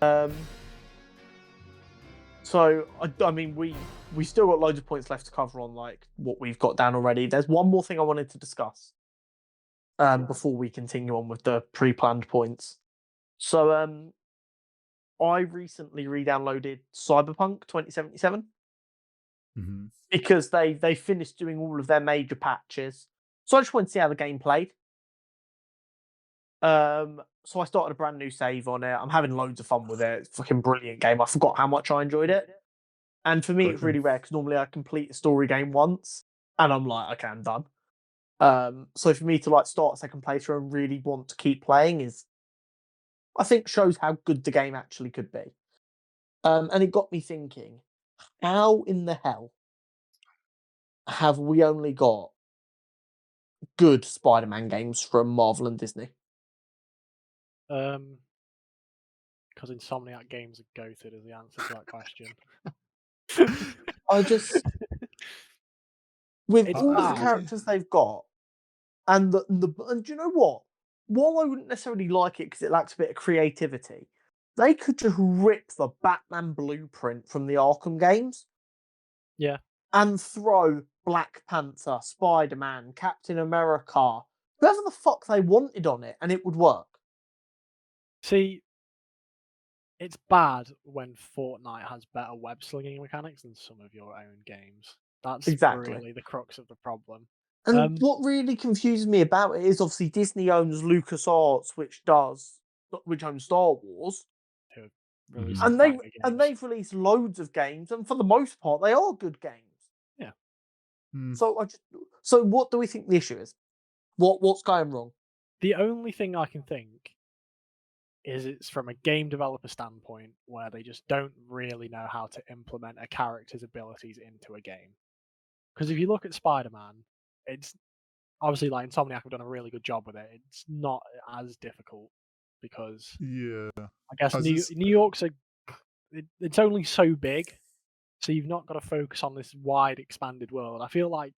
Um, so I mean, we still got loads of points left to cover on like what we've got down already. There's one more thing I wanted to discuss before we continue on with the pre-planned points. So I recently re-downloaded Cyberpunk 2077 Mm-hmm. because they finished doing all of their major patches. So I just wanted to see how the game played. So I started a brand new save on it. I'm having loads of fun with it. It's a fucking brilliant game. I forgot how much I enjoyed it. And for me, it's really rare because normally I complete a story game once and I'm like, okay, I'm done. So for me to like start a second playthrough and really want to keep playing is, I think, shows how good the game actually could be. And it got me thinking, how in the hell have we only got good Spider-Man games from Marvel and Disney? Because Insomniac games are goated is the answer to that question. I just, with It's all of the bad. characters they've got, and and do you know what? While I wouldn't necessarily like it because it lacks a bit of creativity, they could just rip the Batman blueprint from the Arkham games Yeah. and throw Black Panther, Spider-Man, Captain America, whoever the fuck they wanted on it, and it would work. See, it's bad when Fortnite has better web slinging mechanics than some of your own games. That's Exactly. really the crux of the problem. And what really confuses me about it is obviously Disney owns LucasArts, which owns Star Wars, Who have released and some banger games. they've released loads of games, and for the most part, they are good games. Yeah. So what do we think the issue is? What's going wrong? The only thing I can think is it's from a game developer standpoint where they just don't really know how to implement a character's abilities into a game. Because if you look at Spider-Man, it's obviously like Insomniac have done a really good job with it. It's not as difficult because Yeah. I guess As New is- New York's it's only so big, so you've not got to focus on this wide expanded world. I feel like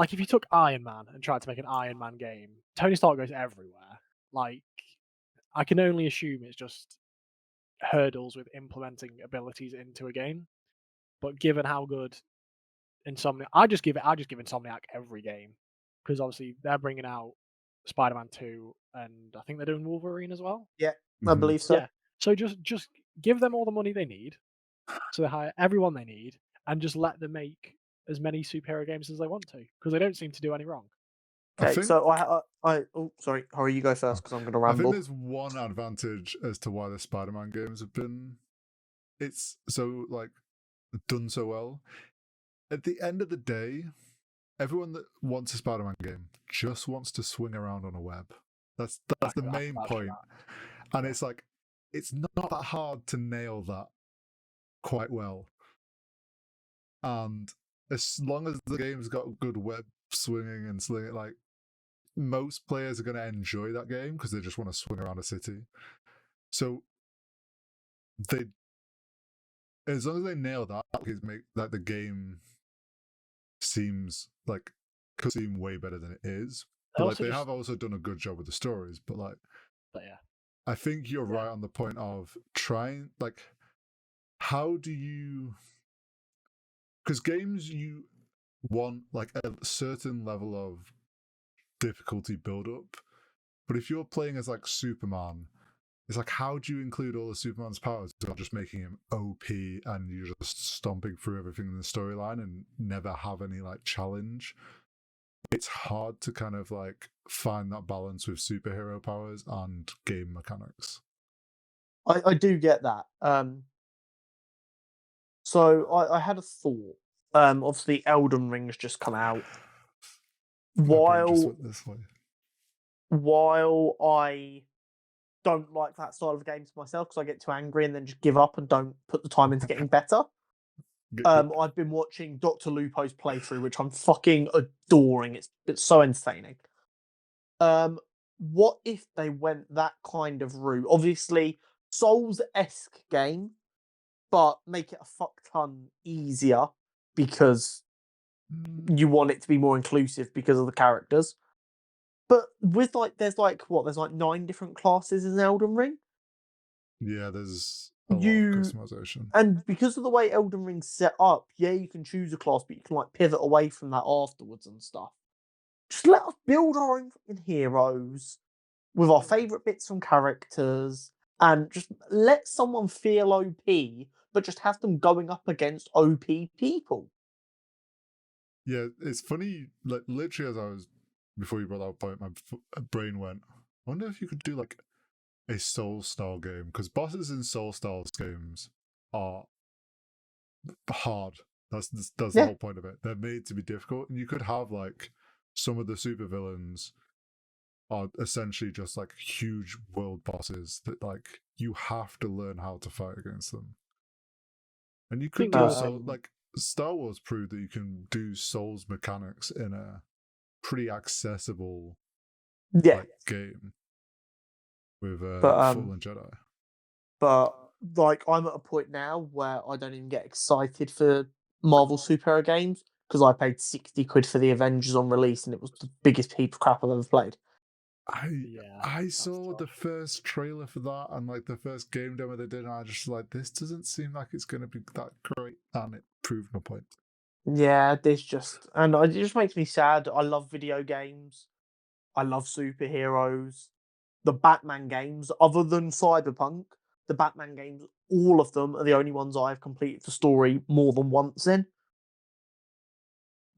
if you took Iron Man and tried to make an Iron Man game, Tony Stark goes everywhere. Like I can only assume it's just hurdles with implementing abilities into a game. But given how good Insomniac, I just give Insomniac every game because obviously they're bringing out Spider-Man 2 and I think they're doing Wolverine as well. Yeah, I believe so. Yeah. So just give them all the money they need, so they hire everyone they need, and just let them make as many superhero games as they want to because they don't seem to do any wrong. Okay, think- so oh sorry, Harry, you go first because I'm going to I think ramble. there's one advantage as to why the Spider-Man games have been it's so like done so well. At the end of the day, everyone that wants a Spider-Man game just wants to swing around on a web. That's the main point. And it's like it's not that hard to nail that quite well. And as long as the game's got good web swinging and slinging, like most players are going to enjoy that game because they just want to swing around a city. So they, as long as they nail that, it make that the game seems like could seem way better than it is. But like they have also done a good job with the stories. But yeah, I think you're right on the point of trying like how do you, because games you want like a certain level of difficulty build up, but if you're playing as like Superman, it's like how do you include all of Superman's powers without just making him OP and you're just stomping through everything in the storyline and never have any like challenge? It's hard to kind of like find that balance with superhero powers and game mechanics. I do get that. So I had a thought. Obviously, Elden Ring's just come out. While I don't like that style of games myself because I get too angry and then just give up and don't put the time into getting better. I've been watching Dr. Lupo's playthrough, which I'm fucking adoring. It's so entertaining. What if they went that kind of route? Obviously, Souls-esque game, but make it a fuck ton easier because you want it to be more inclusive because of the characters. But with there's 9 different classes in Elden Ring. Yeah, there's a lot of You customization. and because of the way Elden Ring's set up, yeah, you can choose a class, but you can like pivot away from that afterwards and stuff. Just let us build our own fucking heroes with our favorite bits from characters, and just let someone feel OP, but just have them going up against OP people. Yeah, it's funny. Like literally, as I was before you brought that point, my brain went. I wonder if you could do like a Soul style game, because bosses in Soul style games are hard. That's the Yeah, whole point of it. They're made to be difficult, and you could have like some of the supervillains are essentially just like huge world bosses that like you have to learn how to fight against them. And you could think do the a other soul thing, like Star Wars proved that you can do Souls mechanics in a pretty accessible yeah, like game with but Fallen Jedi. but like I'm at a point now where I don't even get excited for Marvel superhero games because I paid 60 quid for the Avengers on release and it was the biggest heap of crap I've ever played. I yeah, I that's saw tough. the first trailer for that and like the first game demo they did, and I just like this doesn't seem like it's going to be that great, and it proved my point. Yeah, this just and it just makes me sad. I love video games. I love superheroes. The Batman games, other than Cyberpunk, the Batman games, all of them are the only ones I've completed the story more than once in.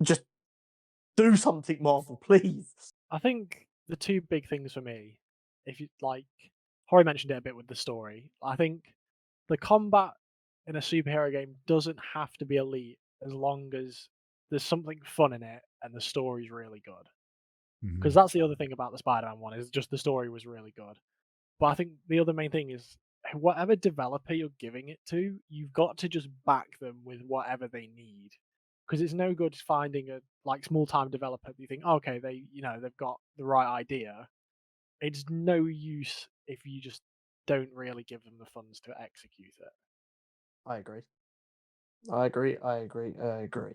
Just do something, Marvel, please. I think the two big things for me, if you like, Hori mentioned it a bit with the story. I think the combat in a superhero game doesn't have to be elite as long as there's something fun in it and the story's really good. Because Mm-hmm. that's the other thing about the Spider-Man one is just the story was really good. But I think the other main thing is whatever developer you're giving it to, you've got to just back them with whatever they need. Because it's no good finding a like small time developer that you think, okay, they've got the right idea. It's no use if you just don't really give them the funds to execute it. I agree. I agree. I agree. I agree.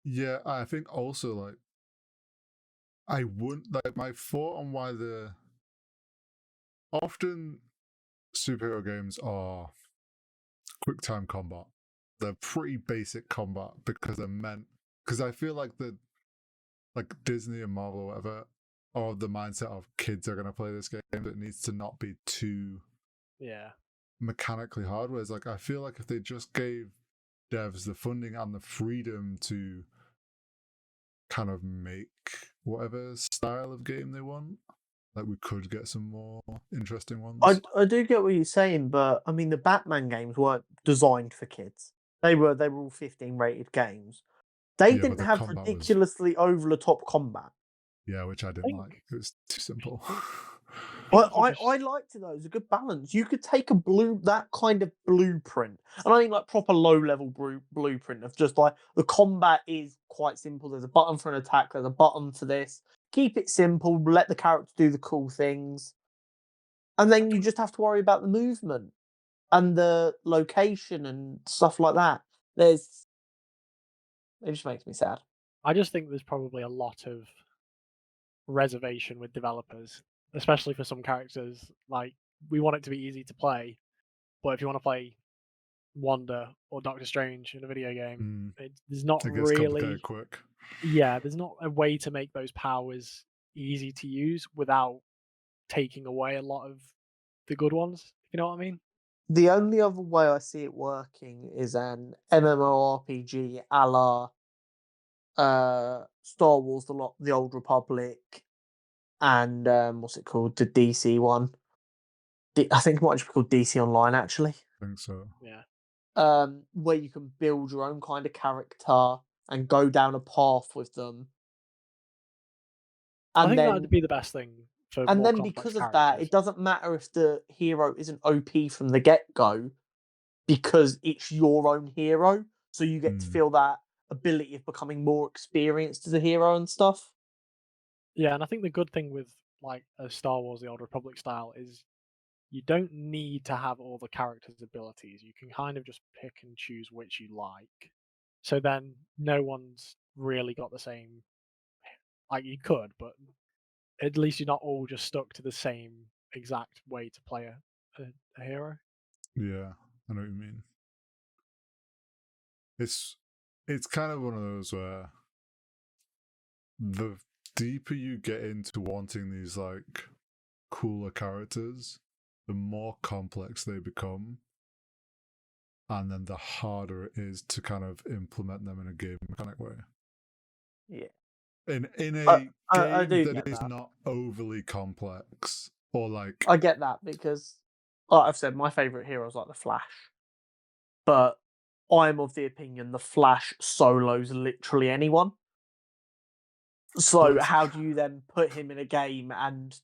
Yeah, I think also like I wouldn't like my thought on why the often superhero games are quick time combat. They're pretty basic combat because they're meant because I feel like the like Disney and Marvel or whatever are of the mindset of kids are gonna play this game. It needs to not be too Yeah. mechanically hard. Whereas like I feel like if they just gave devs the funding and the freedom to kind of make whatever style of game they want, like we could get some more interesting ones. I do get what you're saying, but I mean the Batman games weren't designed for kids. They were all 15 rated games. They Yeah, but didn't the have combat was ridiculously over the top combat. which I I didn't like. think It was too simple. I I, think you I, just I liked it though. It was a good balance. You could take that kind of blueprint, and I mean like proper low level blueprint of just like the combat is quite simple. There's a button for an attack. There's a button for this. Keep it simple. Let the character do the cool things, and then you just have to worry about the movement and the location and stuff like that. There's it just makes me sad. I just think there's probably a lot of reservation with developers, especially for some characters. Like we want it to be easy to play, but if you want to play Wanda or Doctor Strange in a video game, Mm, there's not it gets complicated really, quick. yeah, there's not a way to make those powers easy to use without taking away a lot of the good ones. If you know what I mean? The only other way I see it working is an MMORPG a la Star Wars, the Old Republic, and what's it called, the DC one. I think it might just be called DC Online actually. I think so. Yeah. Where you can build your own kind of character and go down a path with them, I and think that would then be the best thing for and more then complex because of that, characters. it doesn't matter if the hero isn't OP from the get go because it's your own hero, so you get to Mm. feel that ability of becoming more experienced as a hero and stuff. Yeah, and I think the good thing with like a Star Wars: The Old Republic style is you don't need to have all the characters' abilities. You can kind of just pick and choose which you like. So then no one's really got the same. Like you could, but at least you're not all just stuck to the same exact way to play a hero. Yeah, I know what you mean. It's kind of one of those where the deeper you get into wanting these like cooler characters, the more complex they become, and then the harder it is to kind of implement them in a game mechanic way. Yeah. In a I game do that get is that. not overly complex or like I get that because, like I've said, my favourite hero is like the Flash. But I'm of the opinion the Flash solos literally anyone. So Well, how do you then put him in a game and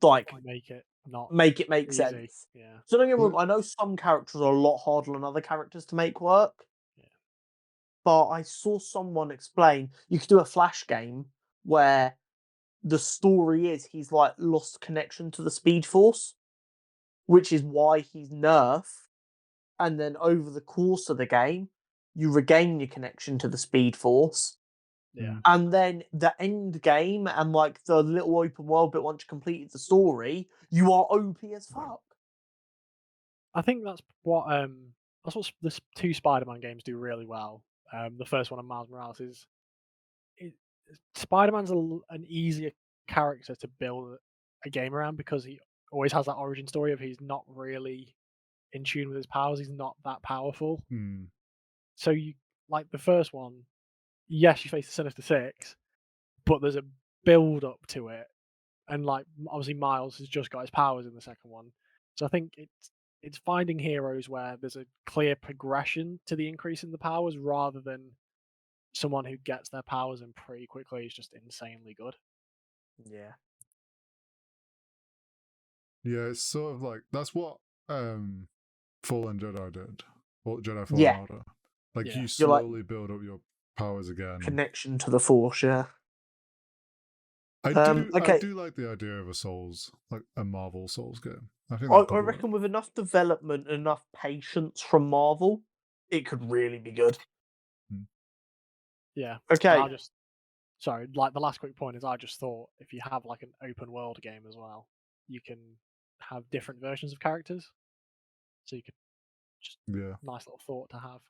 like Make it not make it make easy. sense? Yeah. So don't get me Well- wrong, I know some characters are a lot harder than other characters to make work. Yeah. But I saw someone explain you could do a Flash game where the story is he's like lost connection to the Speed Force, which is why he's nerfed. And then over the course of the game, you regain your connection to the Speed Force. Yeah. And then the end game and like the little open world bit once you completed the story, you are OP as fuck. I think that's what the two Spider-Man games do really well. The first one on Miles Morales is Spider-Man's an easier character to build a game around because he always has that origin story of he's not really in tune with his powers. He's not that powerful. hmm. So you like the first one, yes, you face the Sinister Six, but there's a build up to it, and like obviously Miles has just got his powers in the second one. So I think it's finding heroes where there's a clear progression to the increase in the powers rather than someone who gets their powers in pretty quickly is just insanely good. Yeah. Yeah, it's sort of like that's what Fallen Jedi did. Or Jedi Fallen Yeah. Order. Like Yeah. you You're like slowly build up your powers again. connection to the Force, yeah. I Okay. do like the idea of a Marvel Souls game. I think I that could reckon work. with enough development and enough patience from Marvel, it could really be good. Yeah. Okay. And sorry, like the last quick point is I just thought if you have like an open world game as well, you can have different versions of characters. So you could just Yeah. nice little thought to have.